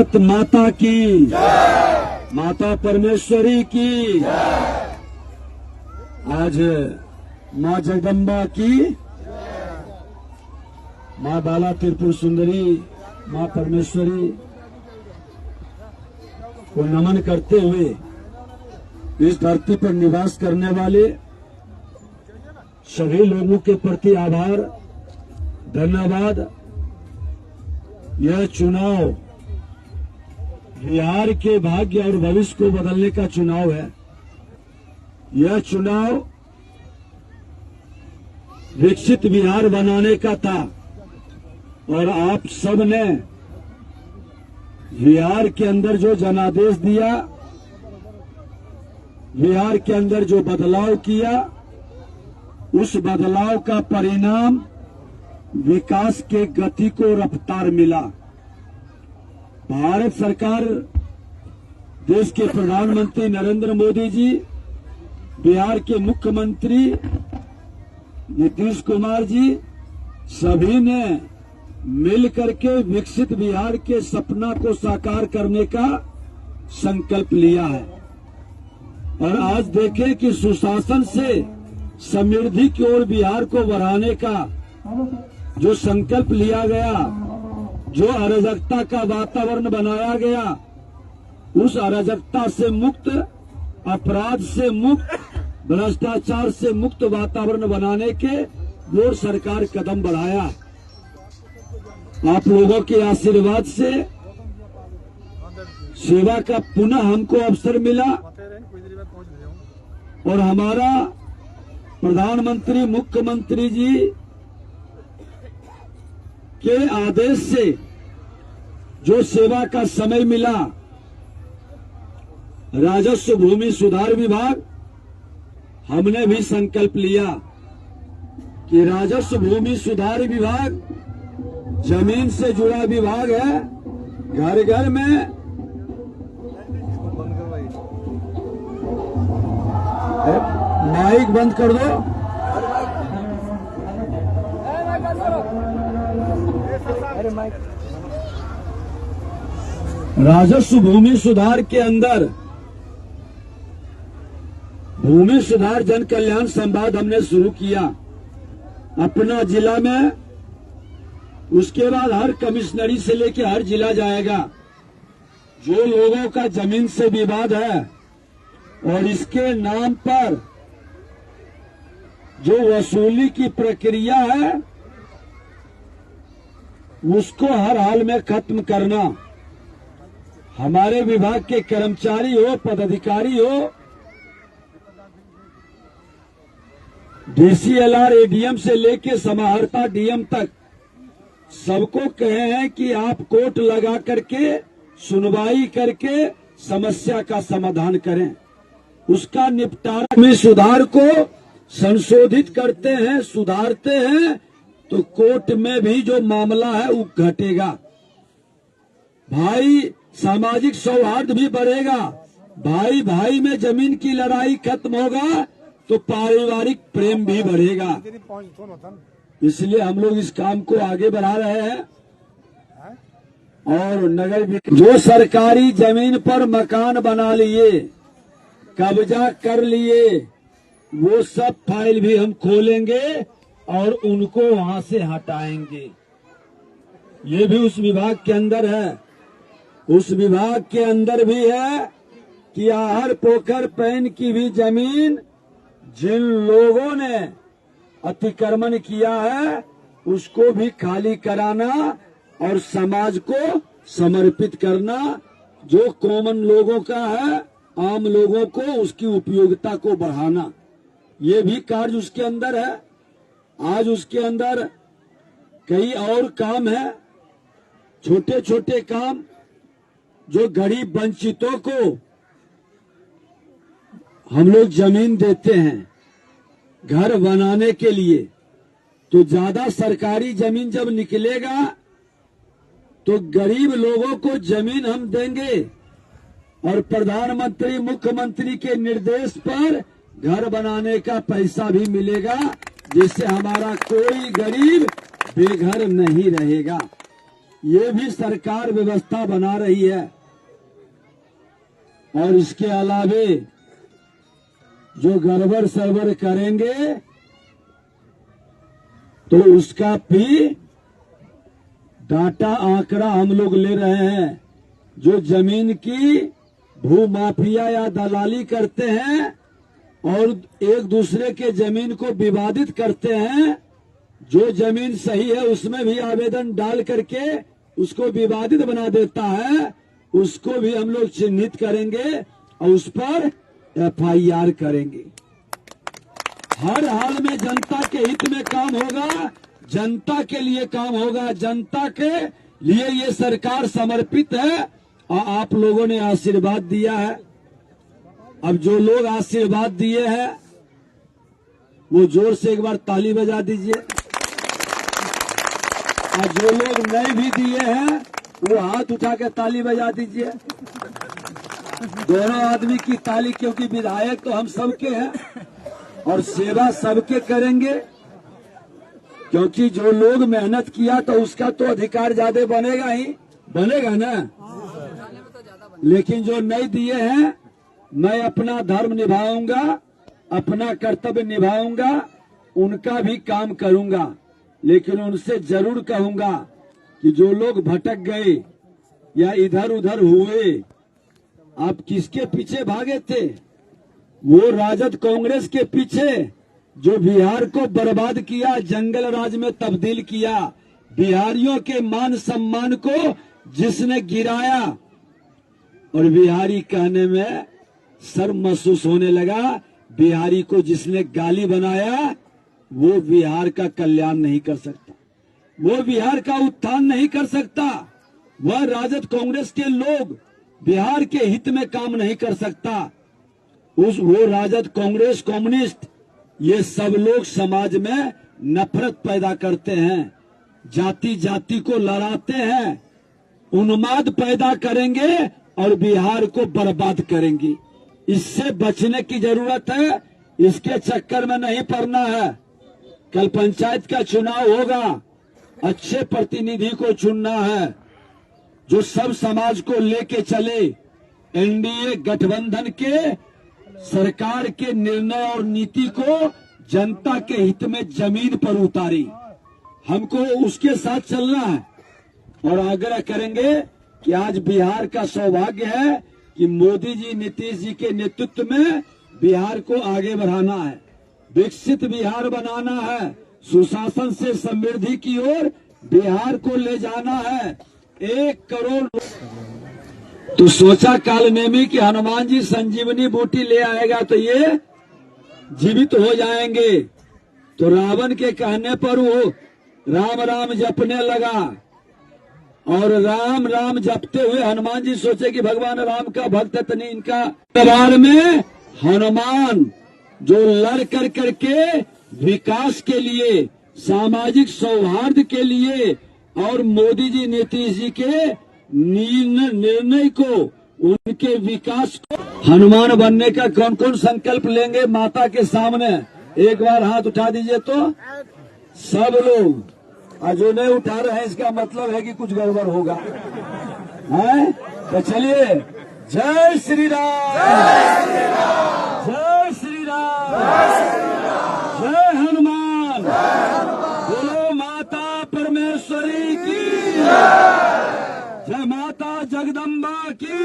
भारत माता की, माता परमेश्वरी की, आज माँ जगदम्बा की, माँ बाला त्रिपुर सुंदरी, माँ परमेश्वरी को नमन करते हुए इस धरती पर निवास करने वाले सभी लोगों के प्रति आभार, धन्यवाद। यह चुनाव बिहार के भाग्य और भविष्य को बदलने का चुनाव है। यह चुनाव विकसित बिहार बनाने का था और आप सब ने बिहार के अंदर जो जनादेश दिया, बिहार के अंदर जो बदलाव किया, उस बदलाव का परिणाम विकास के गति को रफ्तार मिला। भारत सरकार, देश के प्रधानमंत्री नरेंद्र मोदी जी, बिहार के मुख्यमंत्री नीतीश कुमार जी, सभी ने मिलकर के विकसित बिहार के सपना को साकार करने का संकल्प लिया है। और आज देखें कि सुशासन से समृद्धि की ओर बिहार को बढ़ाने का जो संकल्प लिया गया, जो अराजकता का वातावरण बनाया गया, उस अराजकता से मुक्त, अपराध से मुक्त, भ्रष्टाचार से मुक्त वातावरण बनाने के ओर सरकार कदम बढ़ाया। आप लोगों के आशीर्वाद से सेवा का पुनः हमको अवसर मिला और हमारा प्रधानमंत्री, मुख्यमंत्री जी के आदेश से जो सेवा का समय मिला, राजस्व भूमि सुधार विभाग, हमने भी संकल्प लिया कि राजस्व भूमि सुधार विभाग जमीन से जुड़ा विभाग है। घर घर में माइक बंद कर दो। राजस्व भूमि सुधार के अंदर भूमि सुधार जन कल्याण संवाद हमने शुरू किया अपना जिला में। उसके बाद हर कमिश्नरी से लेकर हर जिला जाएगा। जो लोगों का जमीन से विवाद है और इसके नाम पर जो वसूली की प्रक्रिया है, उसको हर हाल में खत्म करना। हमारे विभाग के कर्मचारी हो, पदाधिकारी हो, डीसीएलआर एडीएम से लेके समाहर्ता डीएम तक सबको कहे हैं कि आप कोर्ट लगा करके सुनवाई करके समस्या का समाधान करें। उसका निपटारा में सुधार को संशोधित करते हैं, सुधारते हैं, तो कोर्ट में भी जो मामला है वो घटेगा। भाई सामाजिक सौहार्द भी बढ़ेगा। भाई भाई में जमीन की लड़ाई खत्म होगा तो पारिवारिक प्रेम भी बढ़ेगा। इसलिए हम लोग इस काम को आगे बढ़ा रहे हैं। और नगर जो सरकारी जमीन पर मकान बना लिए, कब्जा कर लिए, वो सब फाइल भी हम खोलेंगे और उनको वहां से हटाएंगे। ये भी उस विभाग के अंदर है। उस विभाग के अंदर भी है कि आहर पोखर पैन की भी जमीन जिन लोगों ने अतिक्रमण किया है उसको भी खाली कराना और समाज को समर्पित करना। जो कॉमन लोगों का है, आम लोगों को उसकी उपयोगिता को बढ़ाना, ये भी कार्य उसके अंदर है। आज उसके अंदर कई और काम है, छोटे छोटे काम जो गरीब वंचितों को हम लोग जमीन देते हैं घर बनाने के लिए। तो ज्यादा सरकारी जमीन जब निकलेगा तो गरीब लोगों को जमीन हम देंगे और प्रधानमंत्री, मुख्यमंत्री के निर्देश पर घर बनाने का पैसा भी मिलेगा, जिससे हमारा कोई गरीब बेघर नहीं रहेगा। ये भी सरकार व्यवस्था बना रही है। और इसके अलावे जो गड़बड़ सरबड़ करेंगे तो उसका भी डाटा आंकड़ा हम लोग ले रहे हैं। जो जमीन की भू माफिया या दलाली करते हैं और एक दूसरे के जमीन को विवादित करते हैं, जो जमीन सही है उसमें भी आवेदन डाल करके उसको विवादित बना देता है, उसको भी हम लोग चिन्हित करेंगे और उस पर FIR करेंगे। हर हाल में जनता के हित में काम होगा, जनता के लिए काम होगा, जनता के लिए ये सरकार समर्पित है और आप लोगों ने आशीर्वाद दिया है। अब जो लोग आशीर्वाद दिए हैं वो जोर से एक बार ताली बजा दीजिए, और जो लोग नहीं भी दिए हैं वो हाथ उठा के ताली बजा दीजिए। दोनों आदमी की ताली, क्योंकि विधायक तो हम सबके हैं और सेवा सबके करेंगे। क्योंकि जो लोग मेहनत किया तो उसका तो अधिकार ज्यादा बनेगा ही बनेगा ना। लेकिन जो नहीं दिए हैं, मैं अपना धर्म निभाऊंगा, अपना कर्तव्य निभाऊंगा, उनका भी काम करूंगा। लेकिन उनसे जरूर कहूंगा कि जो लोग भटक गए या इधर उधर हुए, आप किसके पीछे भागे थे? वो राजद कांग्रेस के पीछे, जो बिहार को बर्बाद किया, जंगल राज में तब्दील किया, बिहारियों के मान सम्मान को जिसने गिराया। और बिहारी कहने में शर्म महसूस होने लगा। बिहारी को जिसने गाली बनाया वो बिहार का कल्याण नहीं कर सकता, वो बिहार का उत्थान नहीं कर सकता, वह राजद कांग्रेस के लोग बिहार के हित में काम नहीं कर सकता। वो राजद कांग्रेस कम्युनिस्ट ये सब लोग समाज में नफरत पैदा करते हैं, जाति जाति को लड़ाते हैं, उन्माद पैदा करेंगे और बिहार को बर्बाद करेंगे। इससे बचने की जरूरत है, इसके चक्कर में नहीं पड़ना है। कल पंचायत का चुनाव होगा, अच्छे प्रतिनिधि को चुनना है जो सब समाज को लेके चले। एनडीए गठबंधन के सरकार के निर्णय और नीति को जनता के हित में जमीन पर उतारी, हमको उसके साथ चलना है। और आग्रह करेंगे कि आज बिहार का सौभाग्य है कि मोदी जी, नीतीश जी के नेतृत्व में बिहार को आगे बढ़ाना है, विकसित बिहार बनाना है, सुशासन से समृद्धि की ओर बिहार को ले जाना है। 1 करोड़ तो सोचा कालनेमी कि हनुमान जी संजीवनी बूटी ले आएगा तो ये जीवित हो जाएंगे। तो रावण के कहने पर वो राम राम जपने लगा, और राम राम जपते हुए हनुमान जी सोचे कि भगवान राम का भक्त है, तनी इनका दरबार में हनुमान जो लड़ कर करके विकास के लिए, सामाजिक सौहार्द के लिए और मोदी जी, नीतीश जी के निर्णय को, उनके विकास को, हनुमान बनने का कौन कौन संकल्प लेंगे माता के सामने? एक बार हाथ उठा दीजिए तो सब लोग। और जो नहीं उठा रहे हैं इसका मतलब है कि कुछ गड़बड़ होगा, है? तो चलिए, जय श्री राम, जय श्री राम, जय हनुमान, बोलो माता परमेश्वरी की, जय माता जगदम्बा की।